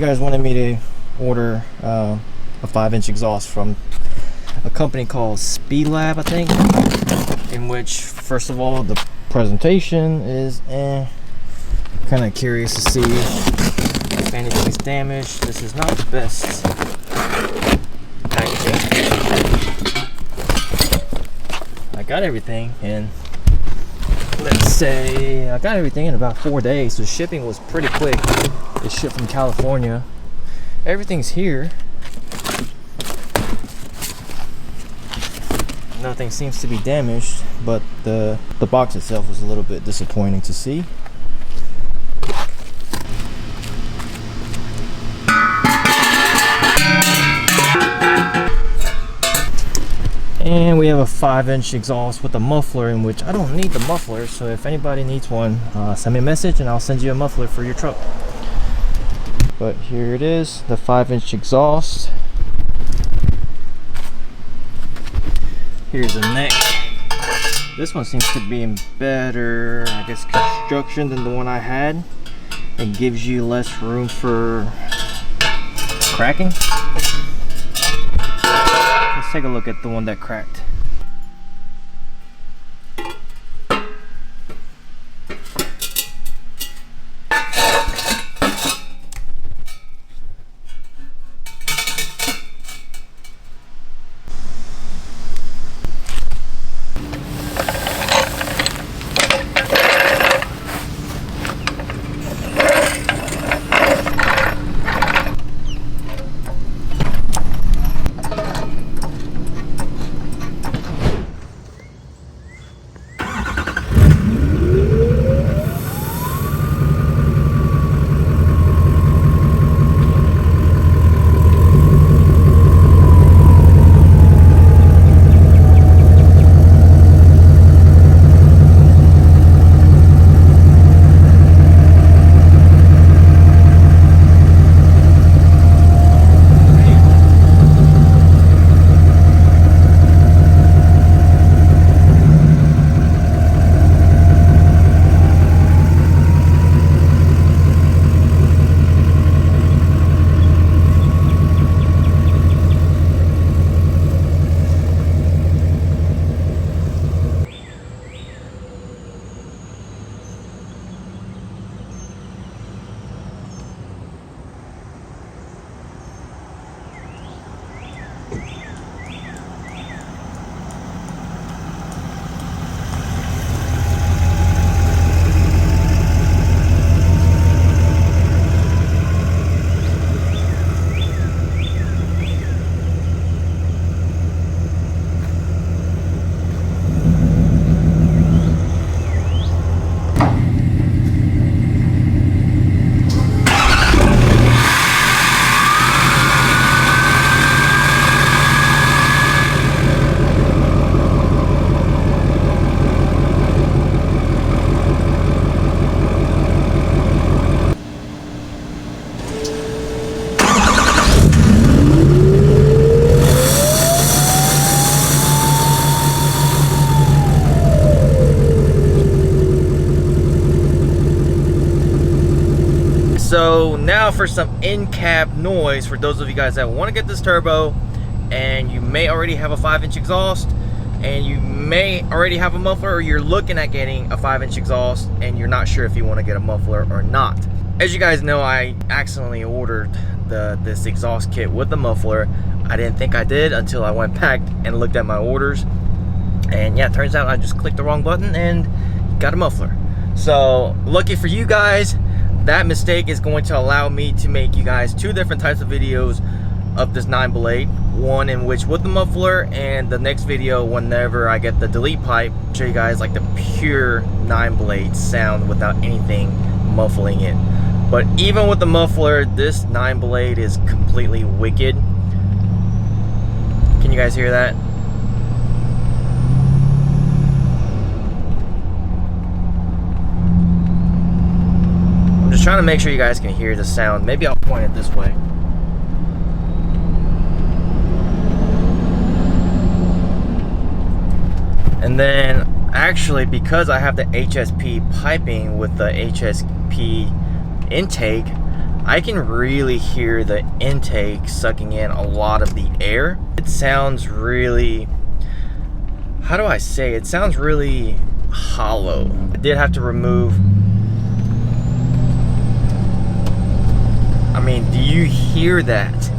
guys wanted me to order a 5-inch exhaust from a company called Speed Lab, I think, in which, first of all, the presentation is kind of curious to see if anything's damaged. This is not the best packaging. I got everything in, let's say, I got everything in about 4 days, so shipping was pretty quick. It shipped from California. Everything's here. Nothing seems to be damaged, but the box itself was a little bit disappointing to see. And we have a 5-inch exhaust with a muffler, in which I don't need the muffler, so if anybody needs one, send me a message and I'll send you a muffler for your truck. But here it is, the 5-inch exhaust. Here's the neck. This one seems to be in better, I guess, construction than the one I had. It gives you less room for cracking. Let's take a look at the one that cracked. So now for some in-cab noise for those of you guys that want to get this turbo, and you may already have a 5-inch exhaust, and you may already have a muffler, or you're looking at getting a 5-inch exhaust and you're not sure if you want to get a muffler or not. As you guys know, I accidentally ordered this exhaust kit with the muffler. I didn't think I did until I went back and looked at my orders, and yeah, it turns out I just clicked the wrong button and got a muffler. So lucky for you guys, that mistake is going to allow me to make you guys 2 different types of videos of this 9-blade. One in which with the muffler, and the next video whenever I get the delete pipe, show you guys like the pure 9-blade sound without anything muffling it. But even with the muffler, this 9-blade is completely wicked. Can you guys hear that? Trying to make sure you guys can hear the sound. Maybe I'll point it this way. And then actually, because I have the HSP piping with the HSP intake, I can really hear the intake sucking in a lot of the air. It sounds really, how do I say, it sounds really hollow. I did have to remove, I mean, do you hear that?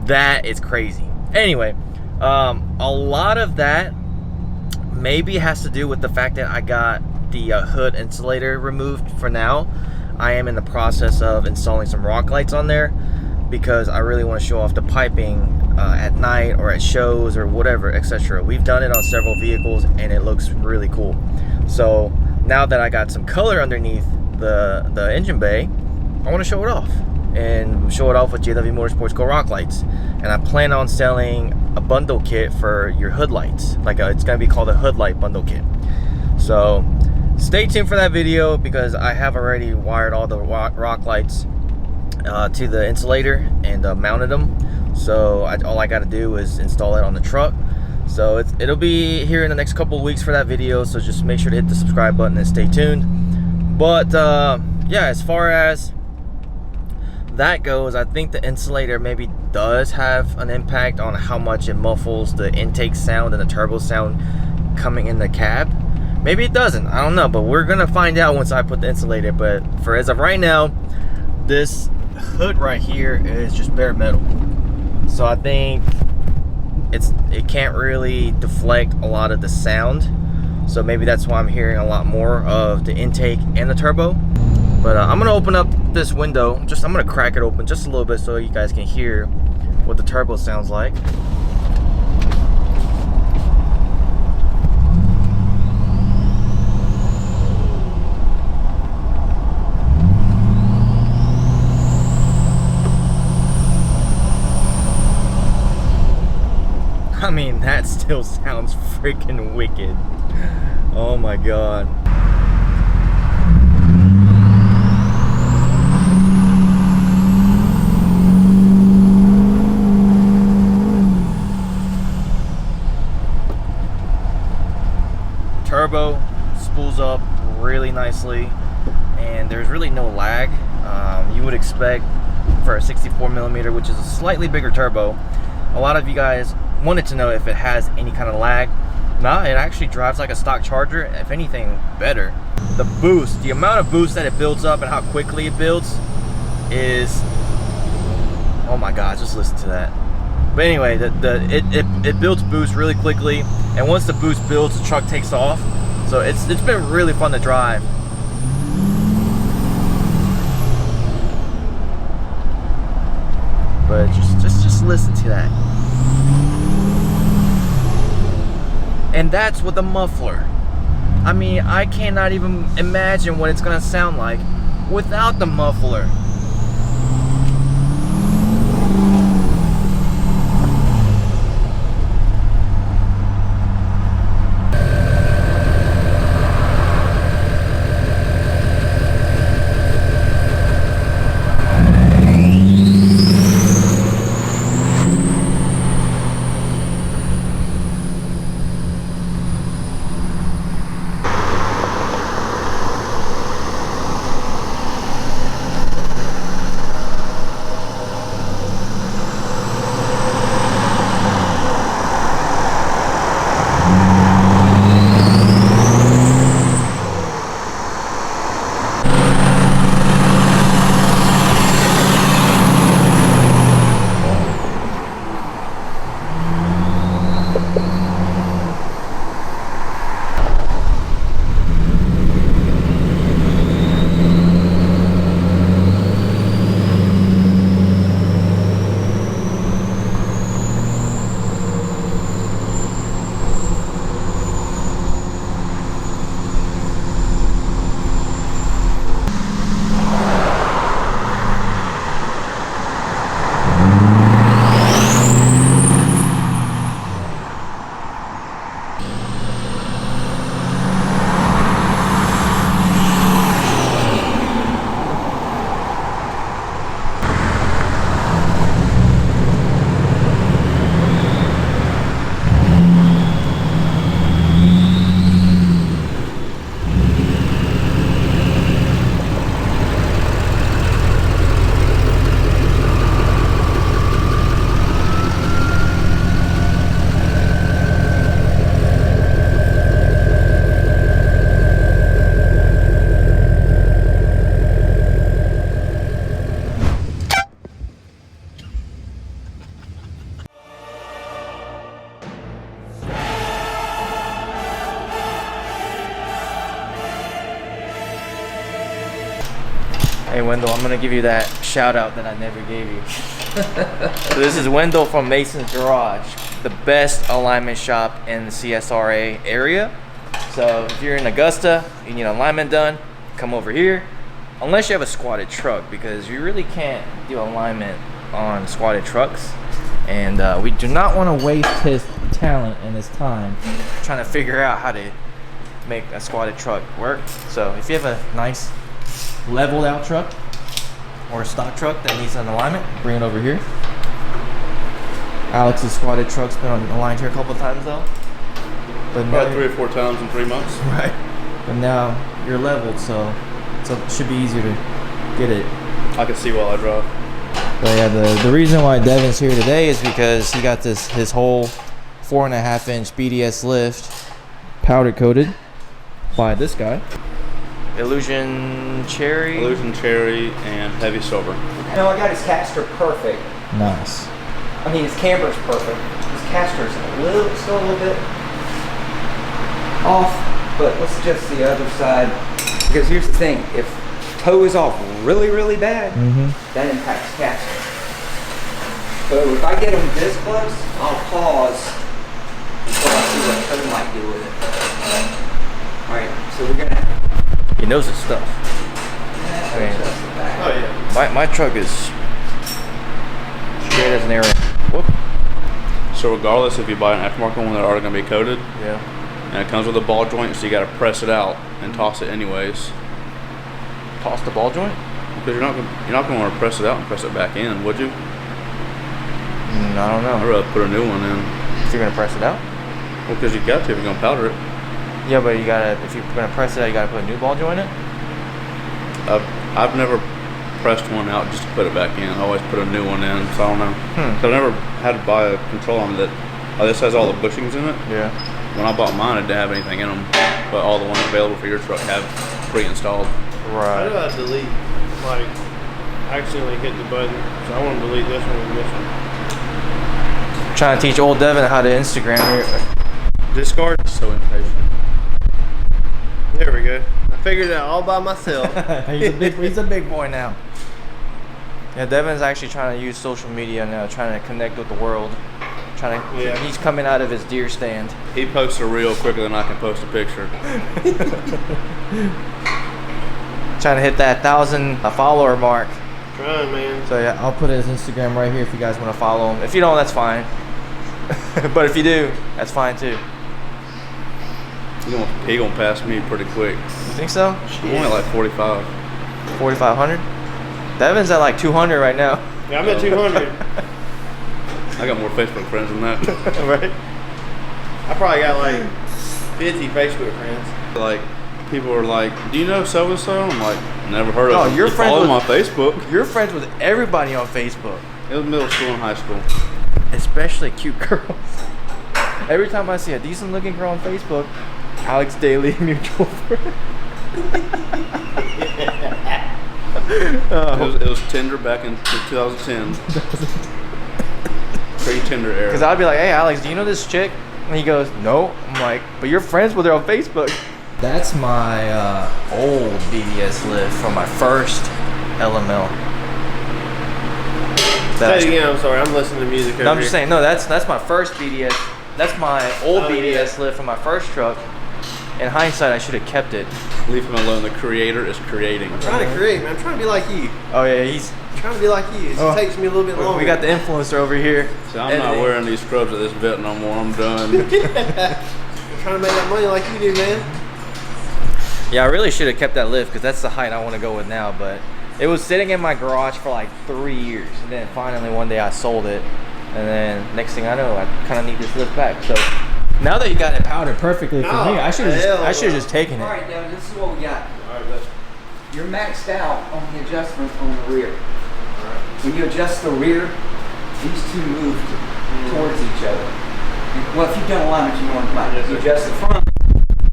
That is crazy. Anyway, a lot of that maybe has to do with the fact that I got the hood insulator removed for now. I am in the process of installing some rock lights on there because I really want to show off the piping at night or at shows or whatever, etc. We've done it on several vehicles and it looks really cool. So now that I got some color underneath the engine bay, I want to show it off and show it off with JW Motorsports Go Rock lights. And I plan on selling a bundle kit for your hood lights. Like it's gonna be called a hood light bundle kit. So stay tuned for that video because I have already wired all the rock lights to the insulator and mounted them. So all I got to do is install it on the truck. So it'll be here in the next couple of weeks for that video. So just make sure to hit the subscribe button and stay tuned. But yeah, as far as that goes, I think the insulator maybe does have an impact on how much it muffles the intake sound and the turbo sound coming in the cab. Maybe it doesn't, I don't know, but we're gonna find out once I put the insulator. But for as of right now, this hood right here is just bare metal, so I think it can't really deflect a lot of the sound. So maybe that's why I'm hearing a lot more of the intake and the turbo. But I'm gonna open up this window. I'm gonna crack it open just a little bit so you guys can hear what the turbo sounds like. I mean, that still sounds freaking wicked. Oh my god. Turbo spools up really nicely and there's really no lag. You would expect for a 64mm, which is a slightly bigger turbo. A lot of you guys wanted to know if it has any kind of lag. No, it actually drives like a stock Charger, if anything better. The boost, the amount of boost that it builds up and how quickly it builds is, oh my god, just listen to that. But anyway, it builds boost really quickly, and once the boost builds, the truck takes off. So it's been really fun to drive. But just listen to that. And that's with the muffler. I mean, I cannot even imagine what it's gonna sound like without the muffler. Wendell, I'm gonna give you that shout out that I never gave you. So this is Wendell from Mason's Garage, the best alignment shop in the CSRA area. So if you're in Augusta, you need alignment done, come over here. Unless you have a squatted truck, because you really can't do alignment on squatted trucks. And we do not want to waste his talent and his time trying to figure out how to make a squatted truck work. So if you have a nice leveled out truck or a stock truck that needs an alignment, bring it over here. Alex's squatted truck's been aligned here a couple of times though. But about 3 or 4 times in 3 months. Right. But now you're leveled, so it should be easier to get it. I can see while I drive. But yeah, the reason why Devin's here today is because he got his whole 4.5-inch BDS lift powder coated by this guy. Illusion Cherry. Illusion Cherry and Heavy Silver. No, I got his caster perfect. Nice. I mean, his camber's perfect. His caster's still a little bit off, but let's adjust the other side. Because here's the thing, if toe is off really, really bad, that impacts caster. So if I get them this close, I'll pause until I see what toe might do with it. Alright, so we're gonna... He knows his stuff. I mean, Oh yeah. My truck is straight as an arrow. Whoop. So regardless if you buy an aftermarket one, they're already going to be coated. Yeah. And it comes with a ball joint, so you got to press it out and toss it anyways. Toss the ball joint? Because you're not going to want to press it out and press it back in, would you? I don't know. I'd rather put a new one in. If you're gonna press it out? Well, because you got to if you're going to powder it. Yeah, but if you're gonna press it out, you gotta put a new ball joint in it? I've never pressed one out just to put it back in. I always put a new one in, so I don't know. So I've never had to buy a control arm that this has all the bushings in it. Yeah. When I bought mine, it didn't have anything in them, but all the ones available for your truck have pre-installed. Right. How do I delete, like, accidentally hit the button? So I want to delete this one and this one. Trying to teach old Devin how to Instagram here. Discard is so impatient. There we go. I figured it out all by myself. he's a big boy now. Yeah, Devin's actually trying to use social media now, trying to connect with the world. He's coming out of his deer stand. He posts a reel quicker than I can post a picture. Trying to hit that 1,000 follower mark. Trying, man. So yeah, I'll put his Instagram right here if you guys want to follow him. If you don't, that's fine. But if you do, that's fine too. He gonna pass me pretty quick. You think so? I'm only like 45. 4,500? Devin's at like 200 right now. Yeah, I'm at 200. I got more Facebook friends than that. Right? I probably got like 50 Facebook friends. Like, people are like, "Do you know so and so?" I'm like, "Never heard of him." You're friends follow with my Facebook. You're friends with everybody on Facebook, It was middle school and high school. especially cute girls. Every time I see a decent looking girl on Facebook, Alex Daly, mutual friend. It was Tinder back in 2010. Pre-Tinder era. Because I'd be like, "Hey Alex, do you know this chick?" And he goes, "No." I'm like, "But you're friends with her on Facebook." That's my old BDS lift from my first LML. Say it again, I'm sorry, I'm listening to music over No, I'm here. just saying, no, that's my first BDS. That's my old BDS lift from my first truck. In hindsight, I should have kept it. Leave him alone. The creator is creating. I'm trying to create, man. I'm trying to be like you. Oh yeah, he's. I'm trying to be like you. It just takes me a little bit longer. We got the influencer over here. So I'm not wearing these scrubs at this vet no more. I'm done. I'm trying to make that money like you do, man. Yeah, I really should have kept that lift because that's the height I want to go with now. But it was sitting in my garage for like 3 years, and then finally one day I sold it, and then next thing I know, I kind of need this lift back. So now that you got it powdered perfectly for me, I should have just taken it. All right, Devin, this is what we got. You're maxed out on the adjustment on the rear. When you adjust the rear, these two move towards each other. Well, if you've done alignment, you know what you adjust the front.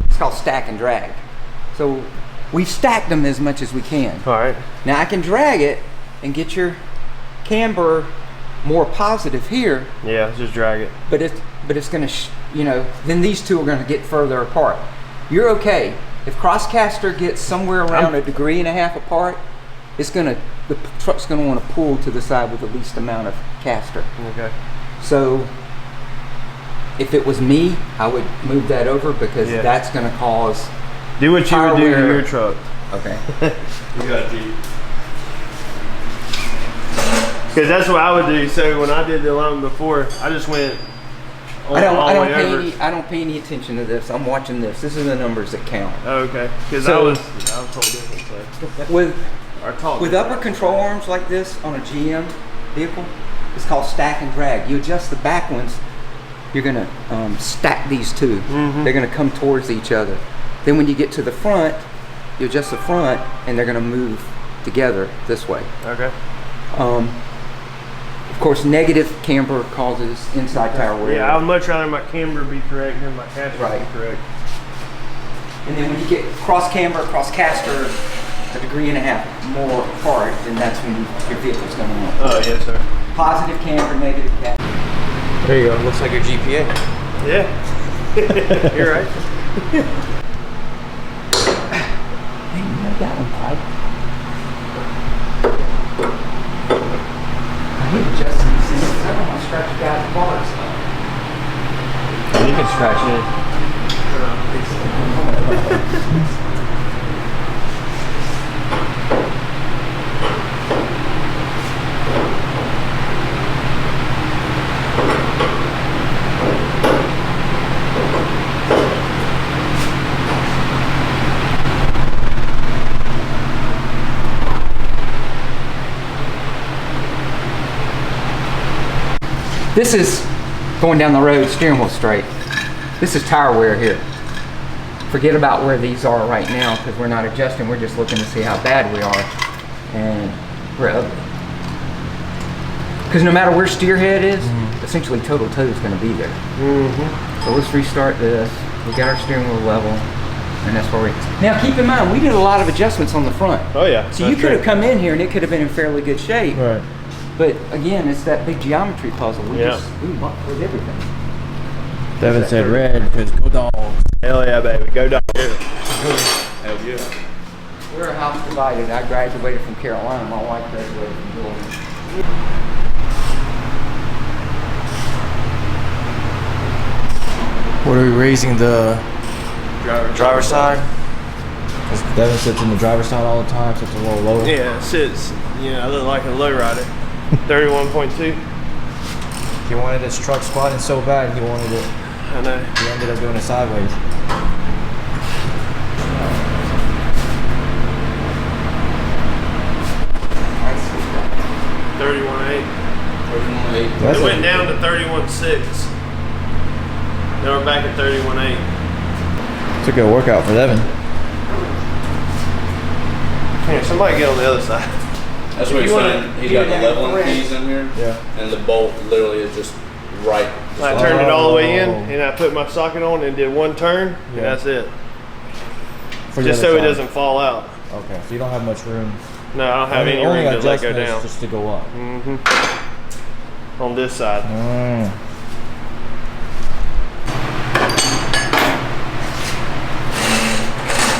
It's called stack and drag. So we've stacked them as much as we can. All right. Now I can drag it and get your camber more positive here. Yeah, just drag it. But it's going to, then these two are going to get further apart. You're okay. If crosscaster gets somewhere around 1.5 degrees apart, the truck's gonna want to pull to the side with the least amount of caster. Okay. So if it was me, I would move that over because that's gonna cause. Do what you would do to wear. your truck. Okay. You got to. Because that's what I would do. So when I did the alignment before, I just went all the way over. I don't pay any attention to this. I'm watching this. This is the numbers that count. Oh, okay. Because So- I was told different. So. With upper control arms like this on a GM vehicle, it's called stack and drag. You adjust the back ones, you're gonna stack these two. They're gonna come towards each other. Then when you get to the front, you adjust the front and they're gonna move together this way. Okay. Of course, negative camber causes inside tire wear. Yeah, I would much rather my camber be correct than my caster be correct. And then when you get cross camber, cross caster, a degree and a half more apart, then that's when your vehicle's going to want. Oh, yes, sir. Positive camber, negative caster. There you go. Looks like your GPA. Yeah. You're right. Hey, you made that one, Clyde. I hate adjusting these things because I don't want to scratch the guy's bars. You can scratch it. This is going down the road, steering wheel straight. This is tire wear here. Forget about where these are right now because we're not adjusting. We're just looking to see how bad we are. And we're ugly. Because no matter where steer head is, essentially total toe is going to be there. So let's restart this. We got our steering wheel level. And that's where we... Now keep in mind, we did a lot of adjustments on the front. Oh, yeah. So you could have come in here and it could have been in fairly good shape. Right. But again, it's that big geometry puzzle. We Yeah. muck with everything. Devin said red because go dogs. Hell yeah, baby. Go down here. Hell yeah. We're a house divided. I graduated from Carolina. My wife graduated from Georgia. What are we raising the driver's side? Because Devin sits in the driver's side all the time, so it's a little lower. Yeah, it sits. I look like a lowrider. 31.2. He wanted his truck squatting so bad, he wanted it. I know. He ended up doing it sideways. I see that. 31.8. That's It went down to 31.6. Now we're back at 31.8. It's a good workout for Devin. Here, somebody get on the other side. That's what he's saying. He's got the leveling keys in here. Yeah. And the bolt literally is just right. I turned it all the way in, and I put my socket on and did one turn, and that's it. For the Just other so it side. doesn't fall out. Okay, so you don't have much room. No, I don't have any only room to let go adjustment is down. just to go up. On this side.